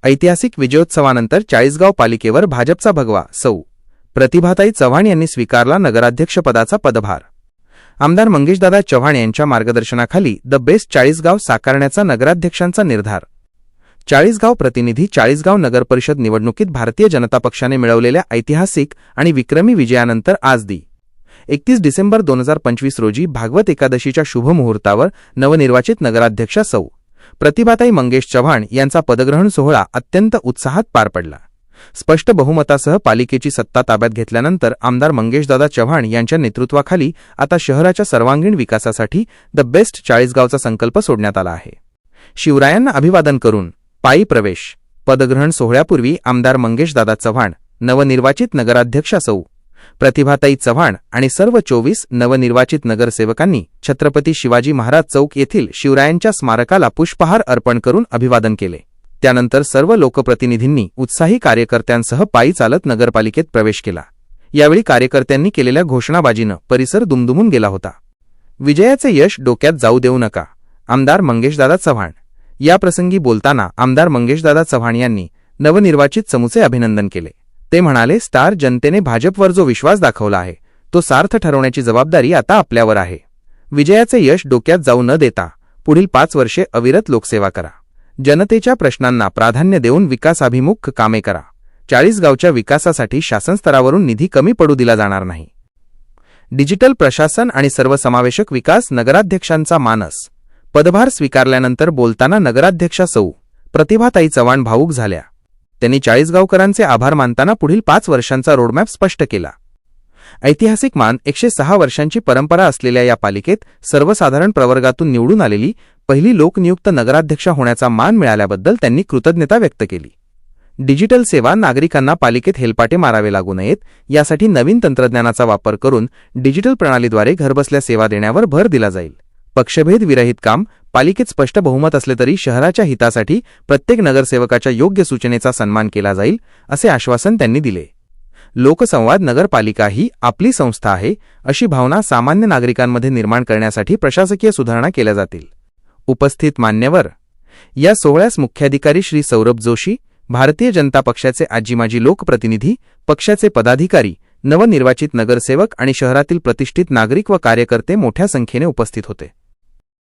ऐतिहासिक विजयोत्सवानंतर चाळीसगाव पालिकेवर भाजपचा भगवा. सौ. प्रतिभाताई चव्हाण यांनी स्वीकारला नगराध्यक्षपदाचा पदभार. आमदार मंगेशदादा चव्हाण यांच्या मार्गदर्शनाखाली द बेस्ट चाळीसगाव साकारण्याचा नगराध्यक्षांचा निर्धार. चाळीसगाव प्रतिनिधी चाळीसगाव नगरपरिषद निवडणुकीत भारतीय जनता पक्षाने मिळवलेल्या ऐतिहासिक आणि विक्रमी विजयानंतर आज दि. 31 डिसेंबर 2025 रोजी भागवत एकादशीच्या शुभ मुहूर्तावर नवनिर्वाचित नगराध्यक्षा सौ. प्रतिभाताई मंगेश चव्हाण यांचा पदग्रहण सोहळा अत्यंत उत्साहात पार पडला. स्पष्ट बहुमतासह पालिकेची सत्ता ताब्यात घेतल्यानंतर आमदार मंगेशदादा चव्हाण यांच्या नेतृत्वाखाली आता शहराच्या सर्वांगीण विकासासाठी द बेस्ट चाळीसगावचा संकल्प सोडण्यात आला आहे. शिवरायांना अभिवादन करून पायी प्रवेश. पदग्रहण सोहळ्यापूर्वी आमदार मंगेशदादा चव्हाण, नवनिर्वाचित नगराध्यक्षा सौ. प्रतिभाताई चव्हाण आणि सर्व 24 नवनिर्वाचित नगरसेवकांनी छत्रपती शिवाजी महाराज चौक येथील शिवरायांच्या स्मारकाला पुष्पहार अर्पण करून अभिवादन केले. त्यानंतर सर्व लोकप्रतिनिधींनी उत्साही कार्यकर्त्यांसह पायी चालत नगरपालिकेत प्रवेश केला. यावेळी कार्यकर्त्यांनी केलेल्या घोषणाबाजीनं परिसर दुमदुमून गेला होता. विजयाचे यश डोक्यात जाऊ देऊ नका. आमदार मंगेशदादा चव्हाण. याप्रसंगी बोलताना आमदार मंगेशदादा चव्हाण यांनी नवनिर्वाचित चमूचे अभिनंदन केले. ते म्हणाले, स्टार जनतेने भाजपवर जो विश्वास दाखवला आहे तो सार्थ ठरवण्याची जबाबदारी आता आपल्यावर आहे. विजयाचे यश डोक्यात जाऊ न देता पुढील 5 वर्षे अविरत लोकसेवा करा. जनतेच्या प्रश्नांना प्राधान्य देऊन विकासाभिमुख कामे करा. चाळीसगावच्या विकासासाठी शासन स्तरावरून निधी कमी पडू दिला जाणार नाही. डिजिटल प्रशासन आणि सर्वसमावेशक विकास नगराध्यक्षांचा मानस. पदभार स्वीकारल्यानंतर बोलताना नगराध्यक्षा सौ. प्रतिभाताई चव्हाण भावूक झाल्या. त्यांनी चाळीसगावकरांचे आभार मानताना पुढील 5 वर्षांचा रोडमॅप स्पष्ट केला. ऐतिहासिक मान 106 वर्षांची परंपरा असलेल्या या पालिकेत सर्वसाधारण प्रवर्गातून निवडून आलेली पहिली लोकनियुक्त नगराध्यक्षा होण्याचा मान मिळाल्याबद्दल त्यांनी कृतज्ञता व्यक्त केली. डिजिटल सेवा नागरिकांना पालिकेत हेलपाटे मारावे लागू नयेत यासाठी नवीन तंत्रज्ञानाचा वापर करून डिजिटल प्रणालीद्वारे घरबसल्या सेवा देण्यावर भर दिला जाईल. पक्षभेद विरहित काम. पालिकेत स्पष्ट बहुमत असले तरी शहराच्या हितासाठी प्रत्येक नगरसेवकाच्या योग्य सूचनेचा सन्मान केला जाईल असे आश्वासन त्यांनी दिले. लोकसंवाद. नगरपालिका ही आपली संस्था आहे अशी भावना सामान्य नागरिकांमध्ये निर्माण करण्यासाठी प्रशासकीय सुधारणा केल्या जातील. उपस्थित मान्यवर. या सोहळ्यास मुख्याधिकारी श्री सौरभ जोशी, भारतीय जनता पक्षाचे आजीमाजी लोकप्रतिनिधी, पक्षाचे पदाधिकारी, नवनिर्वाचित नगरसेवक आणि शहरातील प्रतिष्ठित नागरिक व कार्यकर्ते मोठ्या संख्येने उपस्थित होते.